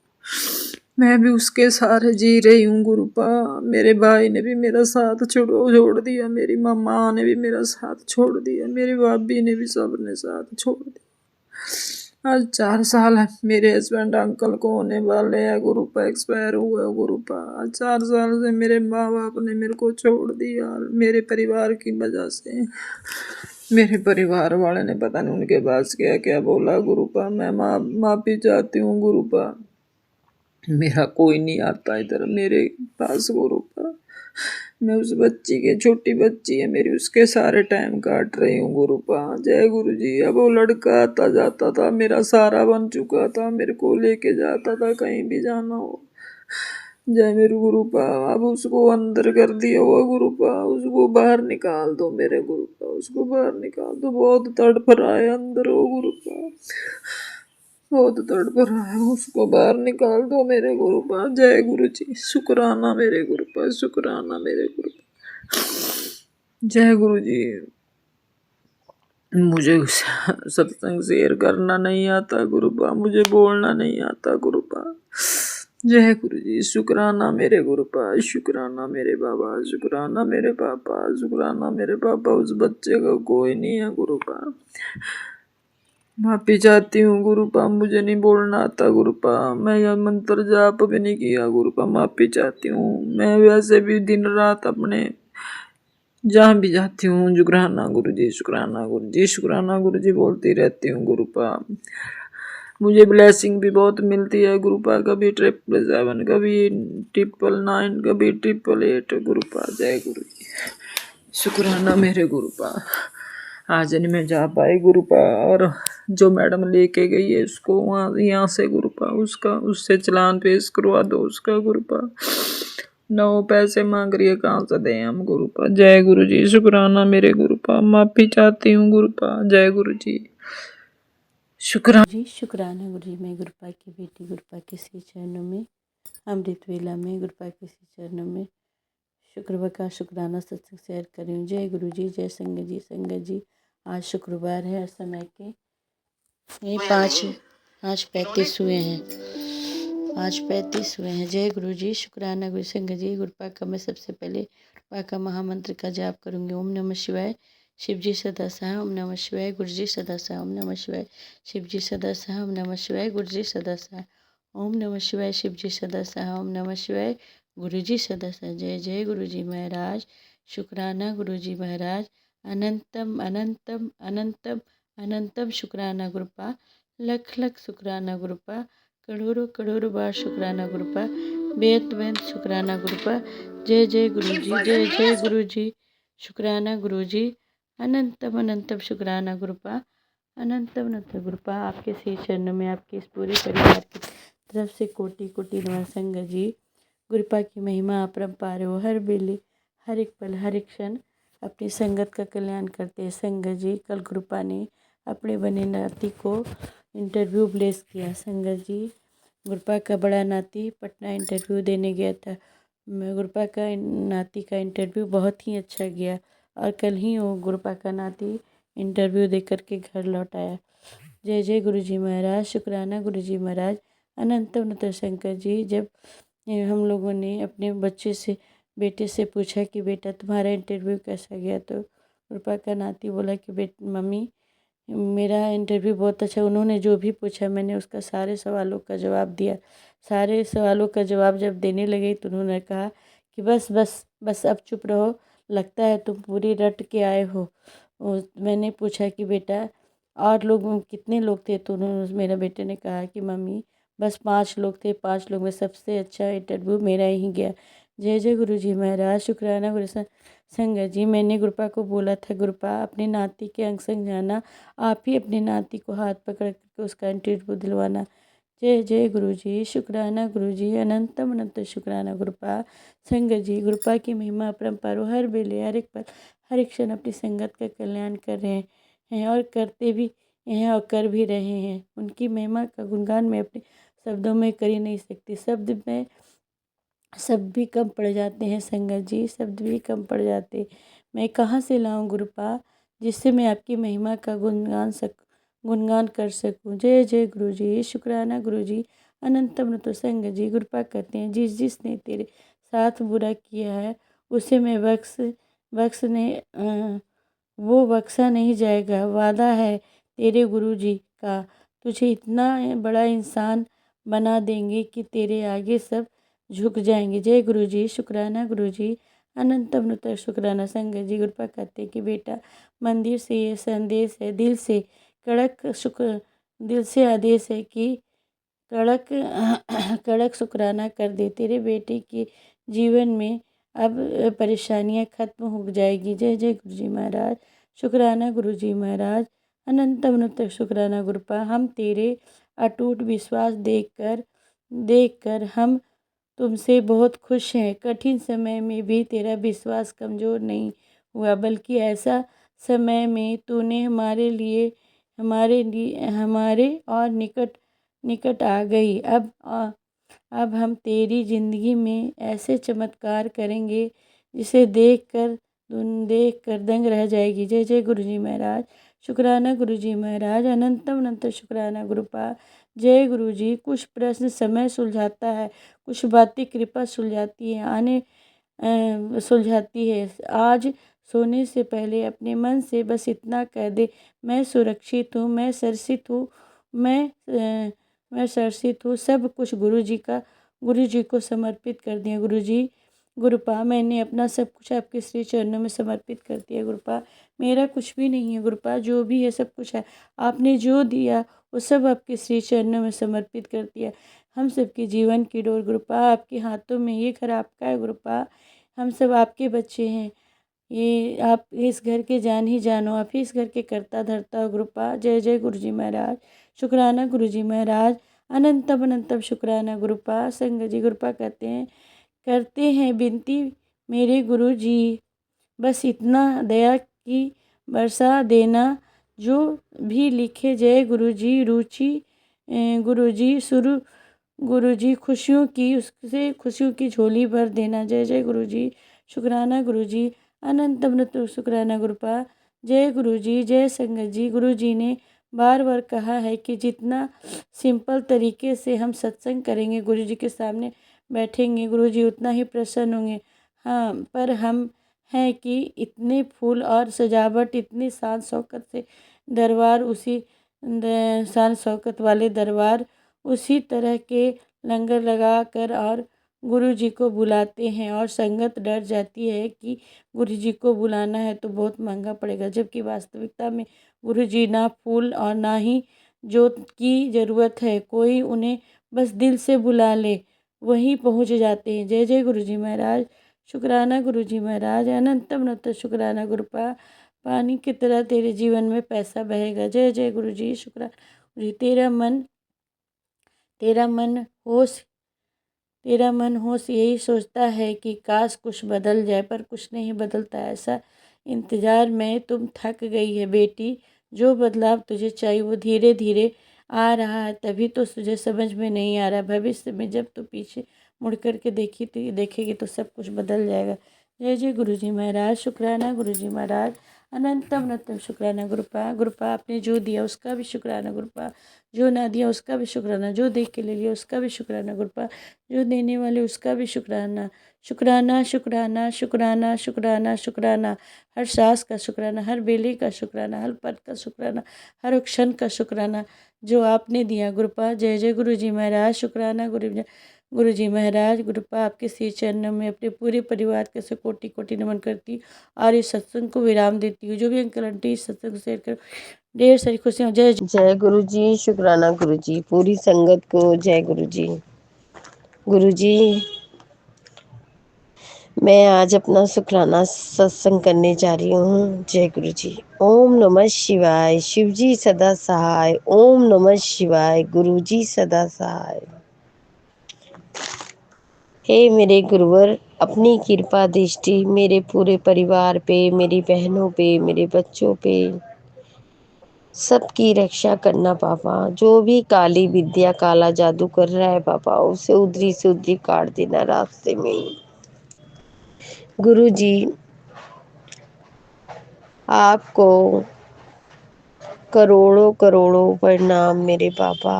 S4: मैं भी उसके सहारे जी रही हूँ गुरुपा। मेरे भाई ने भी मेरा साथ छोड़ दिया, मेरी मामा ने भी मेरा साथ छोड़ दिया, मेरी भाभी ने भी, सब ने साथ छोड़ दिया। आज 4 साल है मेरे हस्बैंड अंकल को होने वाले हैं गुरुपा, एक्सपायर हुआ गुरुपा। आज 4 साल से मेरे माँ बाप ने मेरे को छोड़ दिया, मेरे परिवार की वजह से। मेरे परिवार वाले ने पता नहीं उनके पास क्या क्या बोला गुरुपा, मैं माफ़ी चाहती हूँ गुरुपा। मेरा कोई नहीं आता इधर मेरे पास गुरुपा, मैं उस बच्ची के, छोटी बच्ची है मेरी, उसके सारे टाइम काट रही हूँ गुरुपा। जय गुरुजी, अब वो लड़का आता जाता था, मेरा सारा बन चुका था, मेरे को लेके जाता था कहीं भी जाना हो। जय मेरे गुरुपा, अब उसको अंदर कर दिया हुआ गुरुपा, उसको बाहर निकाल दो मेरे गुरुपा, उसको बाहर निकाल दो। बहुत तड़प रहा है अंदर वो गुरुपा, बहुत तड़प रहा है, उसको बाहर निकाल दो मेरे गुरुपा। जय गुरुजी, शुक्राना मेरे गुरुपा, शुक्राना मेरे गुरुपा। जय गुरुजी, मुझे सत्संग शेयर करना नहीं आता गुरुपा, मुझे बोलना नहीं आता गुरुपा। जय गुरुजी, शुक्राना मेरे गुरुपा, शुक्राना मेरे बाबा, शुक्राना मेरे पापा, शुक्राना मेरे पापा। उस बच्चे का कोई नहीं है गुरुपा,
S5: माफी चाहती हूँ गुरुपा, मुझे नहीं बोलना आता गुरुपा, मैं यह मंत्र जाप भी नहीं किया गुरुपा, माफी चाहती हूँ। मैं वैसे भी दिन रात अपने जहाँ भी जाती हूँ शुक्राना गुरुजी, शुक्राना गुरुजी, शुक्राना गुरुजी बोलती रहती हूँ गुरुपा। मुझे ब्लेसिंग भी बहुत मिलती है गुरुपा, कभी 777, कभी 999, कभी 888 गुरुपा। जय गुरु जी, शुक्राना मेरे गुरुपा। आज नहीं मैं जा पाई गुरुपा, और जो मैडम लेके गई है उसको वहाँ यहाँ से गुरुपा, उससे चालान पेश करवा दो उसका गुरुपा। 9 पैसे मांग रही है, कहाँ से दें हम गुरुपा। जय गुरु जी, शुक्राना मेरे गुरुपा, माफी चाहती हूँ गुरुपा। जय गुरु जी, शुक्राना
S6: जी। शुक्राना गुरु जी, मैं गुरुपा की बेटी गुरुपा के श्री चरणों में अमृत वेला में गुरुपा के श्री चरणों में शुक्रवार का शुक्राना सत्संग शेयर कर रही हूँ। जय गुरु जी, जय संगत जी। संगत जी, आज शुक्रवार है और समय के ये 5:35 हुए हैं, 5:35 हुए हैं। जय गुरु जी, शुक्राना गुरु। संगत जी, गुरुपा का मैं सबसे पहले गुरुपा का महामंत्र का जाप करूँगी। ओम नमः शिवाय, शिव जी सदा सहाय। ओम नमः शिवाय, गुरु जी सदा सहाय। ओम नमः शिवाय, शिव जी सदा सहाय। ओम नमः शिवाय, गुरु जी सदा सहाय। ओम नमः शिवाय, शिव जी सदा सहाय। ओम नमः शिवाय, गुरु जी सदा सहाय। जय जय गुरु जी महाराज, शुक्राना गुरु जी महाराज। अनंतम अनंतम अनंतम अनंतम शुक्राना गुरुपा, लख लख शुक्राना गुरुपा, करोड़ों करोड़ों बार शुक्राना गुरुपा, बेहद बेहद शुक्राना गुरुपा। जय जय गुरु जी, जय जय गुरु जी, शुक्राना गुरु जी। अनंतम अनंतम शुक्राना गुरुपा, अनंतम अनंत गुरुपा। आपके श्री चरणों में आपके इस पूरे परिवार की तरफ से कोटि कोटि नमः। संगत जी, गुरुपा की महिमा अपरंपार हो। हर बेले, हर एक पल, हर एक क्षण अपनी संगत का कल्याण करते हैं। संगत जी, कल गुरुपा ने अपने बने नाती को इंटरव्यू प्लेस किया। संगत जी, गुरुपा का बड़ा नाती पटना इंटरव्यू देने गया था। गुरुपा का नाती का इंटरव्यू बहुत ही अच्छा गया और कल ही वो गुरुपा का नाती इंटरव्यू दे करके घर लौट आया। जय जय गुरु जी महाराज, शुक्राना गुरु जी महाराज। अनंत अनंत शंकर जी, जब हम लोगों ने अपने बेटे से पूछा कि बेटा तुम्हारा इंटरव्यू कैसा गया, तो गुरुपा का नाती बोला कि मम्मी मेरा इंटरव्यू बहुत अच्छा। उन्होंने जो भी पूछा मैंने उसका सारे सवालों का जवाब दिया। सारे सवालों का जवाब जब देने लगे तो उन्होंने कहा कि बस बस बस अब चुप रहो, लगता है तुम पूरी रट के आए हो। मैंने पूछा कि बेटा और लोग कितने लोग थे, तो उन्होंने मेरे बेटे ने कहा कि मम्मी बस 5 लोग थे, 5 लोग में सबसे अच्छा इंटरव्यू मेरा ही गया। जय जय गुरु जी महाराज, शुक्राना गुरु संगत जी। मैंने गुरुपा को बोला था, गुरुपा अपने नाती के अंग संग जाना, आप ही अपने नाती को हाथ पकड़ करके उसका इंटरव्यू दिलवाना। जय जय गुरु जी, शुक्राना गुरु जी। अनंतम अनंत शुक्राना गुरुपा। संगत जी, गुरुपा की महिमा अपरंपार हो। हर बेले, हर एक पल, हर एक क्षण अपनी संगत का कल्याण कर रहे हैं और करते भी हैं और कर भी रहे हैं। उनकी महिमा का गुणगान मैं अपने शब्दों में कर ही नहीं सकती। शब्द भी कम पड़ जाते हैं संगत जी, शब्द भी कम पड़ जाते। मैं कहाँ से लाऊं गुरुपा जिससे मैं आपकी महिमा का गुणगान कर सकूं। जय जय गुरु जी, शुक्राना गुरु जी। अनंतम तो संगत जी, गुरुपा कहते हैं जिसने तेरे साथ बुरा किया है उसे मैं बख्श नहीं, वो बख्शा नहीं जाएगा। वादा है तेरे गुरु जी का, तुझे इतना बड़ा इंसान बना देंगे कि तेरे आगे सब झुक जाएंगे। जय गुरु जी, शुक्राना गुरु जी। अनंत अनंत शुक्राना संगत जी। गुरुपा कहते हैं कि बेटा मंदिर से ये संदेश है, दिल से आदेश है कि कड़क कड़क शुक्राना कर दे। तेरे बेटे के जीवन में अब परेशानियां खत्म हो जाएगी। जय जय गुरु जी महाराज, शुक्राना गुरु जी महाराज। अनंत अनंत शुक्राना गुरुपा। हम तेरे अटूट विश्वास देखकर हम तुमसे बहुत खुश हैं। कठिन समय में भी तेरा विश्वास कमज़ोर नहीं हुआ, बल्कि ऐसा समय में तूने हमारे और निकट आ गई। अब हम तेरी ज़िंदगी में ऐसे चमत्कार करेंगे जिसे देख कर दंग रह जाएगी। जय जय गुरु जी महाराज, शुक्राना गुरु जी महाराज। अनंतम अनंत शुक्राना गुरुपा। जय गुरु जी। कुछ प्रश्न समय सुलझाता है, कुछ बातें कृपा सुलझाती है। आज सोने से पहले अपने मन से बस इतना कह दे, मैं सुरक्षित हूँ, मैं सुरक्षित हूँ, मैं सुरक्षित हूँ। सब कुछ गुरु जी को समर्पित कर दिया। गुरु जी, गुरुपा मैंने अपना सब कुछ आपके श्री चरणों में समर्पित कर दिया। गुरुपा मेरा कुछ भी नहीं है। गुरुपा जो भी है सब कुछ है, आपने जो दिया वो सब आपके श्री चरणों में समर्पित कर दिया। हम सबके जीवन की डोर गुरुपा आपके हाथों में, ये घर आपका है गुरुपा, हम सब आपके बच्चे हैं। ये आप इस घर के जान ही जानो, आप ही इस घर के करता धरता हो गुरुपा। जय जय गुरु जी महाराज, शुक्राना गुरु जी महाराज, अनंतम अनंतम शुक्राना गुरुपा। संग जी गुरुपा करते हैं विनती मेरे गुरु जी, बस इतना दया की बरसा देना, जो भी लिखे। जय गुरु जी रुचि, गुरु जी सुर, गुरु जी खुशियों की, उससे खुशियों की झोली भर देना। जय जय गुरु जी, शुक्राना गुरु जी, अनंत अनंत शुक्राना गुरुपा। जय गुरु जी, जय संगत जी। गुरु जी ने बार बार कहा है कि जितना सिंपल तरीके से हम सत्संग करेंगे, गुरु जी के सामने बैठेंगे, गुरु जी उतना ही प्रसन्न होंगे। हाँ, पर हम हैं कि इतने फूल और सजावट, इतनी शान शौकत से दरबार, शान शौकत वाले दरबार, उसी तरह के लंगर लगा कर और गुरु जी को बुलाते हैं, और संगत डर जाती है कि गुरु जी को बुलाना है तो बहुत महंगा पड़ेगा, जबकि वास्तविकता में गुरु जी ना फूल और ना ही जोत की ज़रूरत है। कोई उन्हें बस दिल से बुला ले, वहीं पहुंच जाते हैं। जय जय गुरु जी महाराज, शुक्राना गुरु जी महाराज, अनंतम अनंत शुक्राना गुरुपा। पानी की तरह तेरे जीवन में पैसा बहेगा। जय जय गुरु जी, शुक्राना गुरु जी। तेरा मन होश यही सोचता है कि काश कुछ बदल जाए, पर कुछ नहीं बदलता। ऐसा इंतजार में तुम थक गई है बेटी। जो बदलाव तुझे चाहिए वो धीरे धीरे आ रहा है, तभी तो तुझे समझ में नहीं आ रहा। भविष्य में जब तू पीछे मुड़ कर के देखेगी तो सब कुछ बदल जाएगा। जय जय गुरु जी महाराज, शुक्राना गुरु जी महाराज, अनंतम अनंतम शुक्राना गुरुपा। गुरुपा आपने जो दिया उसका भी शुक्राना गुरुपा, जो ना दिया उसका भी शुक्राना, जो देख के ले लिया उसका भी शुक्राना गुरुपा, जो देने वाले उसका भी शुक्राना। शुक्राना शुक्राना शुक्राना शुक्राना शुक्राना, हर सांस का शुक्राना, हर बेले का शुक्राना, हर पल का शुक्राना, हर क्षण का शुक्राना जो आपने दिया गुरुपा। जय जय गुरु जी महाराज, शुक्राना गुरु जी महाराज। गुरुपा आपके श्री चरणों में अपने पूरे परिवार के से कोटि कोटि नमन करती और इस सत्संग को विराम देती हूँ। जो भी अंकल आंटी इस सत्संग को शेयर कर, ढेर सारी खुशियाँ। जय
S7: जय गुरु जी, शुक्राना गुरु जी, पूरी संगत को जय गुरु जी। गुरु जी, मैं आज अपना शुक्राना सत्संग करने जा रही हूँ। जय गुरु जी। ओम नमः शिवाय, शिव जी सदा सहाय। ओम नमः शिवाय, गुरु जी सदा सहाय। हे मेरे गुरुवर, अपनी कृपा दृष्टि मेरे पूरे परिवार पे, मेरी बहनों पे, मेरे बच्चों पे सबकी रक्षा करना पापा। जो भी काली विद्या, काला जादू कर रहा है पापा, उसे उधरी से उधरी काट देना रास्ते में ही। गुरु जी, आपको करोड़ों करोड़ों प्रणाम मेरे पापा,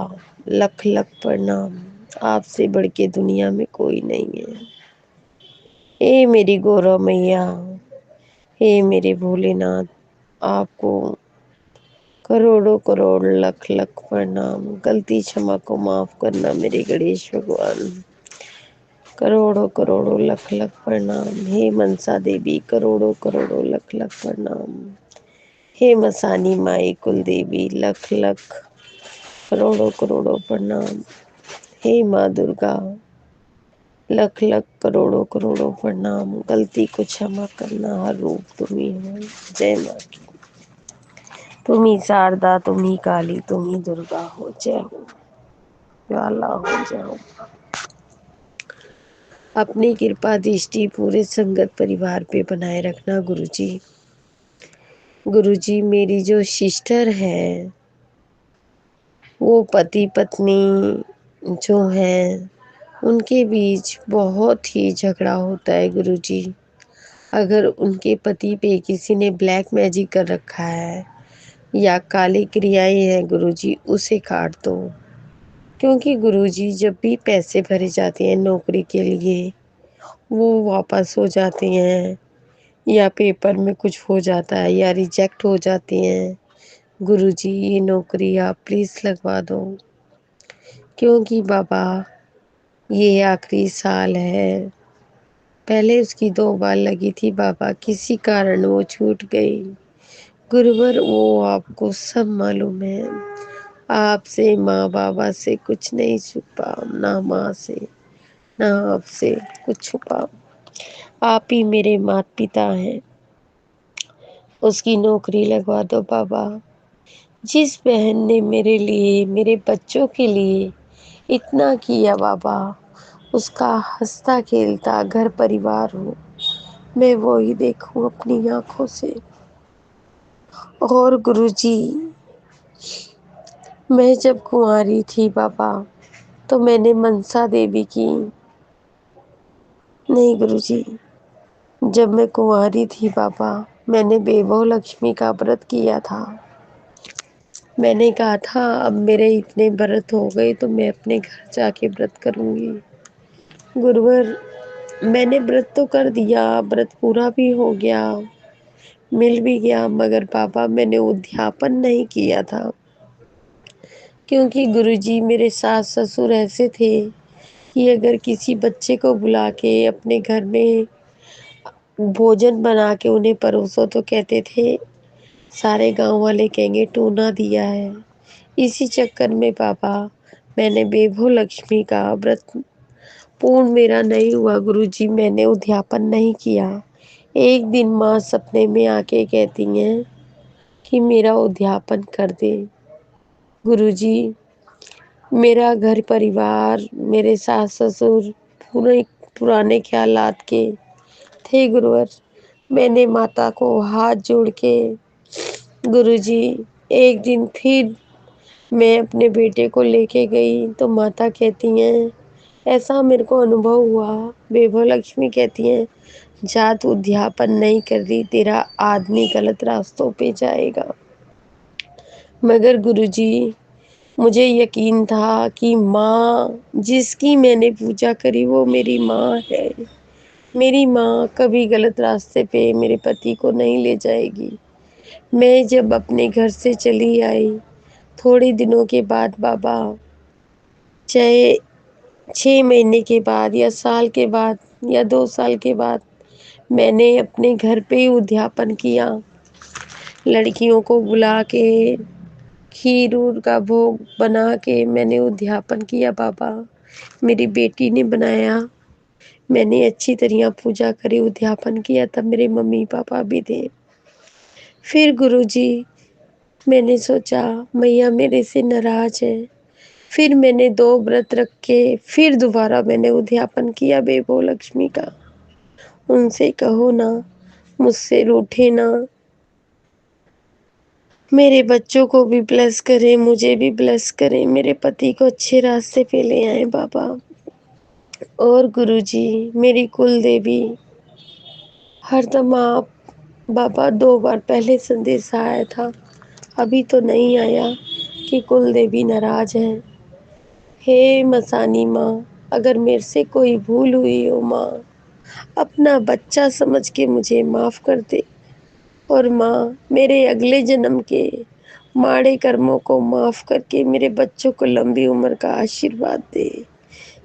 S7: लख लख प्रणाम। आपसे बढ़ के दुनिया में कोई नहीं है। हे मेरी गौरव मैया, हे मेरे भोलेनाथ, आपको करोड़ों करोड़ लख लख प्रणाम। गलती क्षमा को माफ करना मेरे गणेश भगवान। करोड़ों करोड़ों लख लख प्रणाम। हे मनसा देवी, करोड़ों करोड़ों लख लख प्रणाम। हे मसानी माई कुल देवी, लख लख करोड़ों करोड़ों प्रणाम। हे माँ दुर्गा, लख लख करोड़ों करोड़ों प्रणाम। गलती को क्षमा करना, हर रूप तुम ही हो। जय माँ की। तुम ही शारदा, तुम ही काली, तुम ही दुर्गा हो। जय हो, ज्वाला हो जाओ। अपनी कृपा दृष्टि पूरे संगत परिवार पे बनाए रखना गुरु जी। गुरु जी, मेरी जो सिस्टर है वो पति पत्नी जो है उनके बीच बहुत ही झगड़ा होता है गुरु जी। अगर उनके पति पे किसी ने ब्लैक मैजिक कर रखा है या काली क्रियाएं हैं गुरु जी, उसे काट दो। क्योंकि गुरु जी, जब भी पैसे भरे जाते हैं नौकरी के लिए वो वापस हो जाते हैं, या पेपर में कुछ हो जाता है या रिजेक्ट हो जाती हैं, गुरुजी ये नौकरी आप प्लीज़ लगवा दो, क्योंकि बाबा ये आखिरी साल है। पहले उसकी 2 बार लगी थी बाबा, किसी कारण वो छूट गई। गुरुवर वो आपको सब मालूम है, आपसे माँ बाबा से कुछ नहीं छुपा, ना माँ से ना आपसे कुछ छुपा, आप ही मेरे माता पिता हैं। उसकी नौकरी लगवा दो बाबा। जिस बहन ने मेरे लिए, मेरे बच्चों के लिए इतना किया बाबा, उसका हंसता खेलता घर परिवार हो, मैं वो ही देखूं अपनी आंखों से। और गुरुजी मैं जब कुंवारी थी बाबा तो मैंने मनसा देवी की, नहीं गुरुजी, जब मैं कुंवारी थी बाबा मैंने बेबो लक्ष्मी का व्रत किया था। मैंने कहा था अब मेरे इतने व्रत हो गए तो मैं अपने घर जाके व्रत करूंगी। गुरुवर मैंने व्रत तो कर दिया, व्रत पूरा भी हो गया, मिल भी गया, मगर पापा मैंने उद्यापन नहीं किया था, क्योंकि गुरुजी मेरे सास ससुर ऐसे थे कि अगर किसी बच्चे को बुला के अपने घर में भोजन बना के उन्हें परोसो तो कहते थे सारे गांव वाले कहेंगे टूना दिया है। इसी चक्कर में पापा मैंने बेबो लक्ष्मी का व्रत पूर्ण मेरा नहीं हुआ गुरुजी, मैंने उद्यापन नहीं किया। एक दिन माँ सपने में आके कहती हैं कि मेरा उद्यापन कर दे। गुरुजी मेरा घर परिवार, मेरे सास ससुर पूरे पुराने ख्यालात के थे गुरुवर। मैंने माता को हाथ जोड़ के, गुरुजी एक दिन फिर मैं अपने बेटे को लेके गई तो माता कहती हैं, ऐसा मेरे को अनुभव हुआ, बेबो लक्ष्मी कहती हैं जा तू उद्यापन नहीं कर रही, तेरा आदमी गलत रास्तों पे जाएगा। मगर गुरुजी मुझे यकीन था कि माँ जिसकी मैंने पूजा करी वो मेरी माँ है, मेरी माँ कभी गलत रास्ते पे मेरे पति को नहीं ले जाएगी। मैं जब अपने घर से चली आई थोड़े दिनों के बाद बाबा, चाहे 6 महीने के बाद या साल के बाद या 2 साल के बाद, मैंने अपने घर पे ही उद्यापन किया। लड़कियों को बुला के खीर उर का भोग बना के मैंने उद्यापन किया बाबा। मेरी बेटी ने बनाया, मैंने अच्छी तरह पूजा करी, उद्यापन किया, तब मेरे मम्मी पापा भी थे। फिर गुरुजी मैंने सोचा मैया मेरे से नाराज है, फिर मैंने 2 व्रत रख के फिर दोबारा मैंने उद्यापन किया बेबो लक्ष्मी का। उनसे कहो ना मुझसे रूठे ना, मेरे बच्चों को भी ब्लेस करें, मुझे भी ब्लेस करें, मेरे पति को अच्छे रास्ते पे ले आए बाबा। और गुरुजी मेरी कुल देवी हरदम आप बाबा 2 बार पहले संदेश आया था, अभी तो नहीं आया कि कुल देवी नाराज है। हे मसानी माँ, अगर मेरे से कोई भूल हुई हो माँ, अपना बच्चा समझ के मुझे माफ़ कर दे। और माँ मेरे अगले जन्म के माड़े कर्मों को माफ़ करके मेरे बच्चों को लंबी उम्र का आशीर्वाद दे।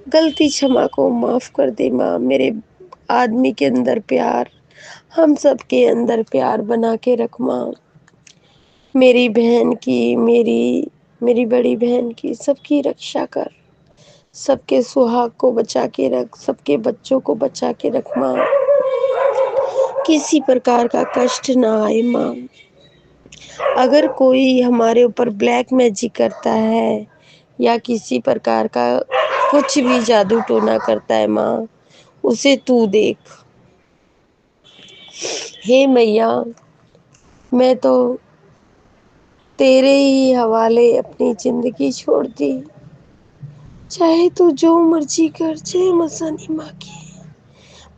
S7: गलती क्षमा को माफ़ कर दे माँ। मेरे आदमी के अंदर प्यार, हम सब के अंदर प्यार बना के रख माँ। मेरी बहन की, मेरी बड़ी बहन की, सबकी रक्षा कर, सबके सुहाग को बचा के रख, सबके बच्चों को बचा के रख माँ। किसी प्रकार का कष्ट ना आए माँ। अगर कोई हमारे ऊपर ब्लैक मैजिक करता है या किसी प्रकार का कुछ भी जादू टोना करता है माँ, उसे तू देख। हे मैया मैं तो तेरे ही हवाले अपनी जिंदगी छोड़ दी, चाहे तू जो मर्जी कर। जय मसानी माँ की।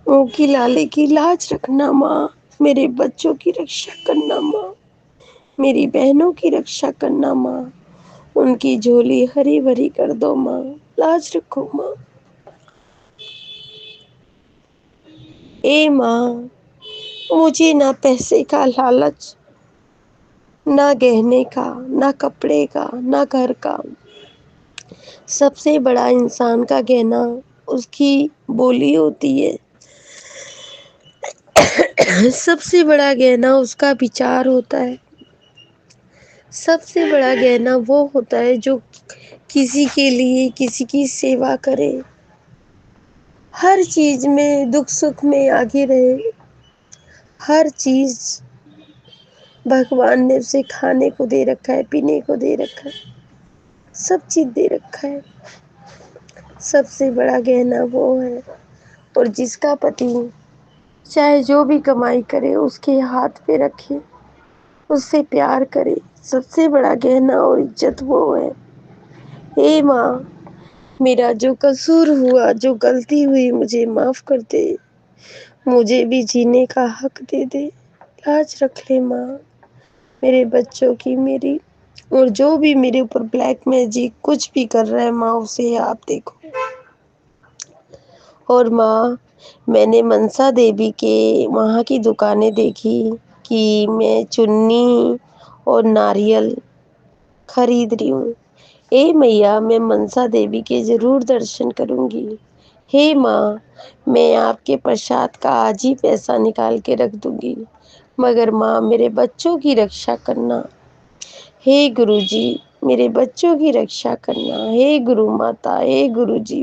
S7: मुँह की लाले की लाज रखना माँ, मेरे बच्चों की रक्षा करना माँ, मेरी बहनों की रक्षा करना माँ, उनकी झोली हरी भरी कर दो माँ, लाज रखो माँ। ए माँ मुझे ना पैसे का लालच, ना गहने का, ना कपड़े का, ना घर का। सबसे बड़ा इंसान का गहना उसकी बोली होती है। सबसे बड़ा गहना उसका विचार होता है। सबसे बड़ा गहना वो होता है जो किसी के लिए किसी की सेवा करे, हर चीज में दुख सुख में आगे रहे। हर चीज भगवान ने उसे खाने को दे रखा है, पीने को दे रखा है, सब चीज दे रखा है। सबसे बड़ा गहना वो है। और जिसका पति चाहे जो भी कमाई करे उसके हाथ पे रखे, उससे प्यार करे, सबसे बड़ा गहना और इज्जत वो है। हे माँ, मेरा जो कसूर हुआ, जो गलती हुई, मुझे माफ कर दे। मुझे भी जीने का हक दे दे। लाज रख ले माँ मेरे बच्चों की, मेरी। और जो भी मेरे ऊपर ब्लैक मैजिक कुछ भी कर रहा है माँ, उसे आप देखो। और माँ, मैंने मनसा देवी के वहाँ की दुकानें देखी कि मैं चुन्नी और नारियल खरीद रही हूँ। हे मैया, मैं मनसा देवी के जरूर दर्शन करूंगी। हे माँ, मैं आपके प्रसाद का आज ही पैसा निकाल के रख दूंगी, मगर माँ मेरे बच्चों की रक्षा करना। हे गुरुजी, मेरे बच्चों की रक्षा करना। हे गुरु माता, हे गुरुजी।